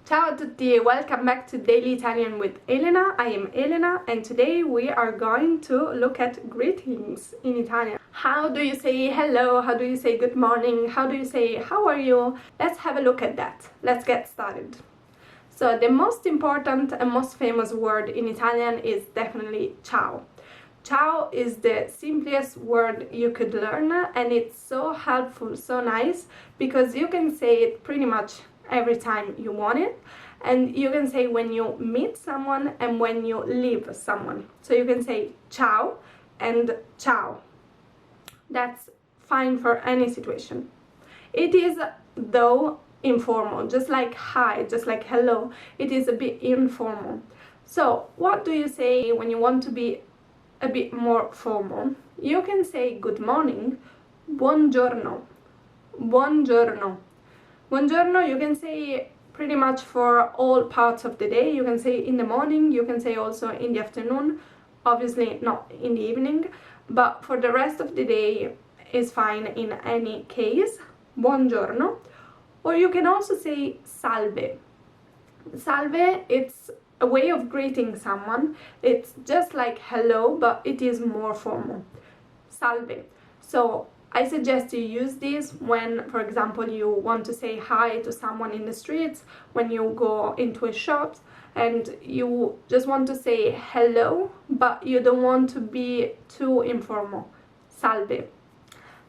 Ciao a tutti, welcome back to Daily Italian with Elena. I am Elena and today we are going to look at greetings in Italian. How do you say hello? How do you say good morning? How do you say how are you? Let's have a look at that. Let's get started. So the most important and most famous word in Italian is definitely ciao. Ciao is the simplest word you could learn and it's so helpful, so nice, because you can say it pretty much every time you want it, and you can say when you meet someone and when you leave someone. So you can say ciao and ciao. That's fine for any situation. It is, though, informal, just like hi, just like hello. It is a bit informal. So what do you say when you want to be a bit more formal? You can say good morning, buongiorno, buongiorno. Buongiorno you can say pretty much for all parts of the day. You can say in the morning, you can say also in the afternoon, obviously not in the evening, but for the rest of the day is fine in any case. Buongiorno. Or you can also say salve. Salve, it's a way of greeting someone. It's just like hello, but it is more formal. Salve. So I suggest you use this when, for example, you want to say hi to someone in the streets, when you go into a shop and you just want to say hello, but you don't want to be too informal. Salve.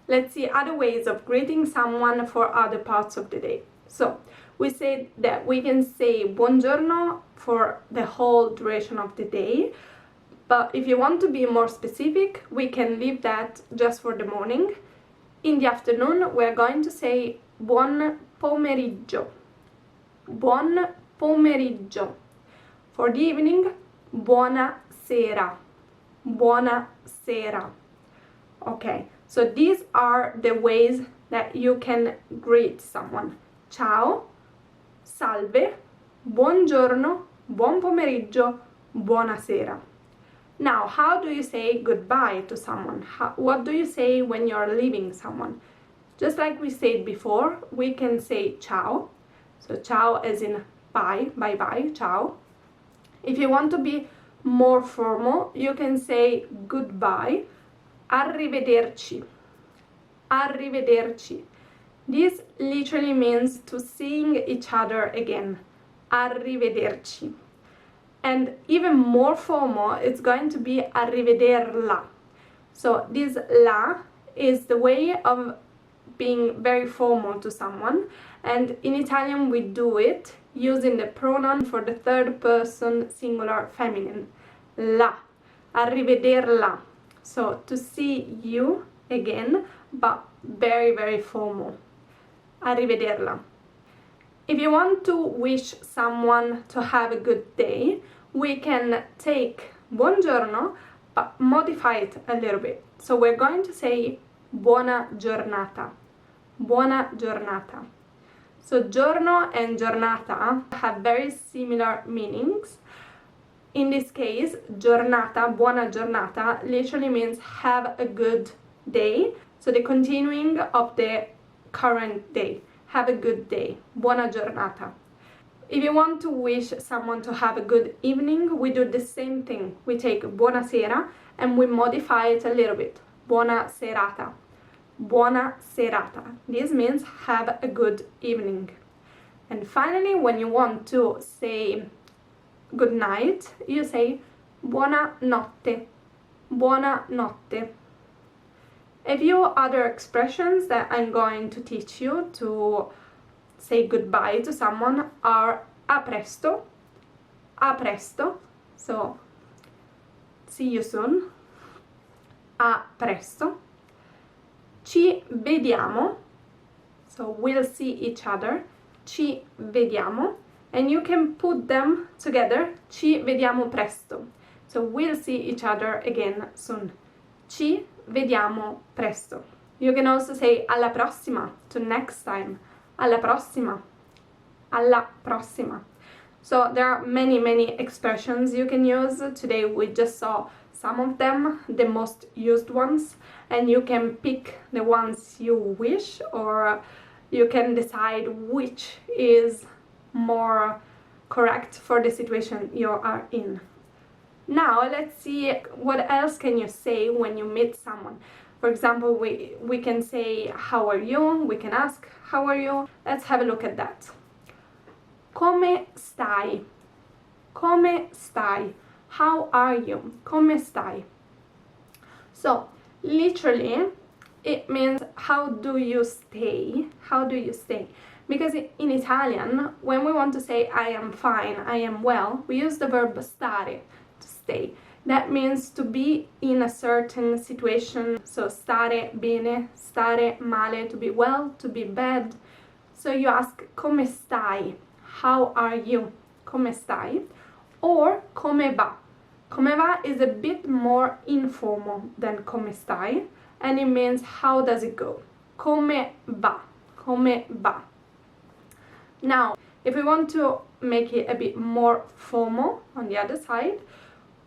Let's see other ways of greeting someone for other parts of the day. So we said that we can say buongiorno for the whole duration of the day, but if you want to be more specific, we can leave that just for the morning. In the afternoon, we're going to say buon pomeriggio. Buon pomeriggio. For the evening, buona sera. Buona sera. Okay, so these are the ways that you can greet someone. Ciao, salve, buongiorno, buon pomeriggio, buonasera. Now, how do you say goodbye to someone? What do you say when you're leaving someone? Just like we said before, we can say ciao. So ciao as in bye, bye-bye, ciao. If you want to be more formal, you can say goodbye, arrivederci, arrivederci. This literally means to seeing each other again, arrivederci. And even more formal, it's going to be arrivederla. So this la is the way of being very formal to someone, and in Italian we do it using the pronoun for the third person singular feminine, la, arrivederla. So to see you again, but very, very formal, arrivederla. If you want to wish someone to have a good day, we can take buongiorno but modify it a little bit. So we're going to say buona giornata. Buona giornata. So giorno and giornata have very similar meanings. In this case, giornata, buona giornata, literally means have a good day. So the continuing of the current day. Have a good day. Buona giornata. If you want to wish someone to have a good evening, we do the same thing. We take buonasera and we modify it a little bit. Buona serata. Buona serata. This means have a good evening. And finally, when you want to say good night, you say buona notte. Buona notte. A few other expressions that I'm going to teach you to say goodbye to someone are a presto, so see you soon, a presto, ci vediamo, so we'll see each other, ci vediamo, and you can put them together, ci vediamo presto, so we'll see each other again soon, ci vediamo presto. You can also say alla prossima, to next time, alla prossima, alla prossima. So there are many, many expressions you can use. Today we just saw some of them, the most used ones, and you can pick the ones you wish, or you can decide which is more correct for the situation you are in. Now let's see what else can you say when you meet someone. For example, we can say how are you, we can ask how are you. Let's have a look at that. Come stai? Come stai? How are you? Come stai? So literally it means how do you stay? How do you stay? Because in Italian, when we want to say I am fine, I am well, we use the verb stare, to stay. That means to be in a certain situation. So stare bene, stare male, to be well, to be bad. So you ask come stai? How are you? Come stai? Or come va? Come va is a bit more informal than come stai, and it means how does it go? Come va? Come va? Now, if we want to make it a bit more formal on the other side,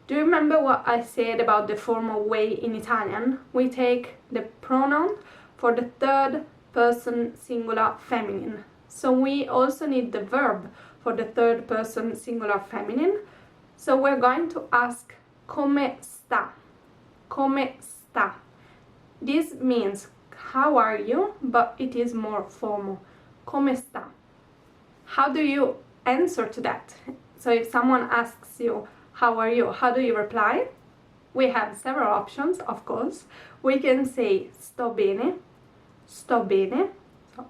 do you remember what I said about the formal way in Italian? We take the pronoun for the third person singular feminine. So we also need the verb for the third person singular feminine. So we're going to ask come sta? Come sta? This means how are you, but it is more formal. Come sta? How do you answer to that? So if someone asks you how are you, how do you reply? We have several options, of course. We can say sto bene, so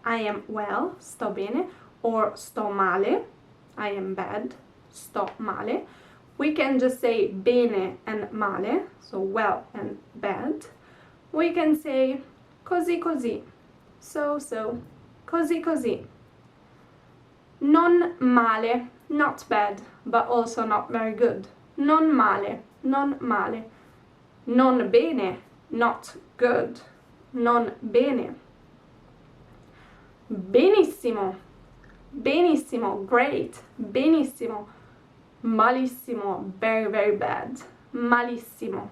I am well, sto bene, or sto male, I am bad, sto male. We can just say bene and male, so well and bad. We can say così così, so, così così. Non male, not bad, but also not very good. Non male, non male. Non bene, not good. Non bene. Benissimo, benissimo, great. Benissimo. Malissimo, very, very bad. Malissimo.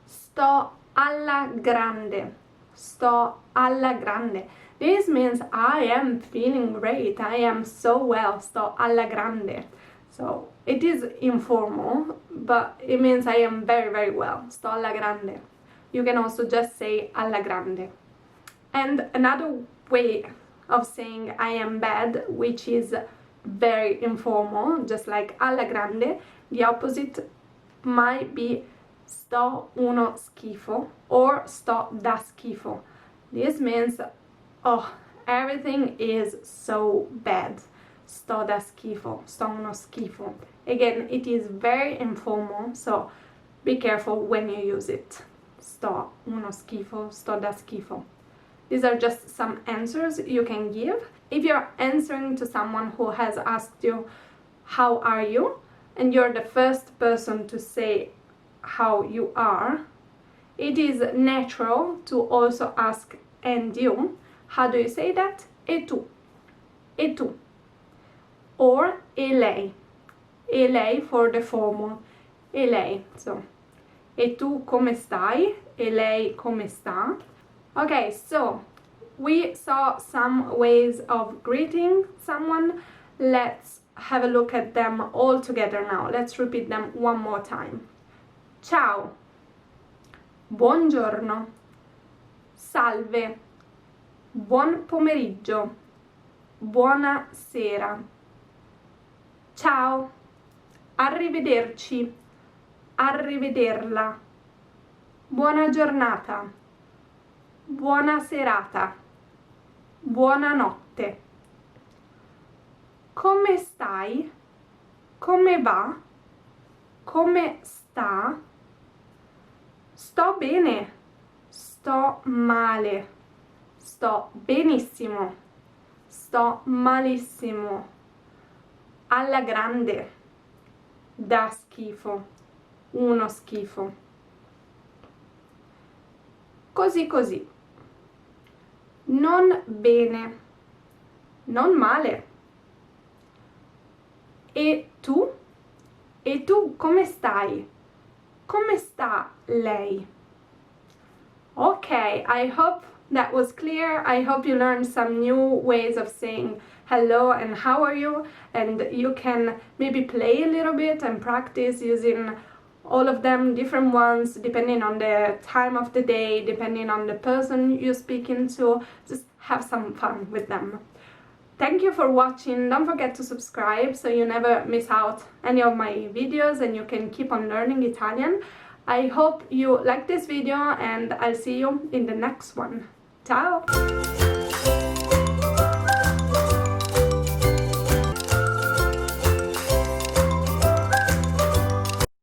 Sto alla grande. Sto alla grande. This means I am feeling great, I am so well, sto alla grande. So it is informal, but it means I am very, very well, sto alla grande. You can also just say alla grande. And another way of saying I am bad, which is very informal, just like alla grande, the opposite might be sto uno schifo or sto da schifo. This means oh, everything is so bad. Sto da schifo, sto uno schifo. Again, it is very informal, so be careful when you use it. Sto uno schifo, sto da schifo. These are just some answers you can give. If you're answering to someone who has asked you, how are you? And you're the first person to say how you are, it is natural to also ask and you. How do you say that? E tu. E tu. Or e lei. E lei for the formal. E lei. So, e tu come stai? E lei come sta? Okay, so we saw some ways of greeting someone. Let's have a look at them all together now. Let's repeat them one more time. Ciao. Buongiorno. Salve. Buon pomeriggio. Buonasera. Ciao. Arrivederci. Arrivederla. Buona giornata. Buona serata. Buonanotte. Come stai? Come va? Come sta? Sto bene. Sto male. Sto benissimo. Sto malissimo. Alla grande. Da schifo. Uno schifo. Così così. Non bene. Non male. E tu? E tu come stai? Come sta lei? Okay, I hope that was clear. I hope you learned some new ways of saying hello and how are you, and you can maybe play a little bit and practice using all of them, different ones, depending on the time of the day, depending on the person you're speaking to. Just have some fun with them. Thank you for watching. Don't forget to subscribe so you never miss out any of my videos and you can keep on learning Italian. I hope you like this video and I'll see you in the next one. Ciao!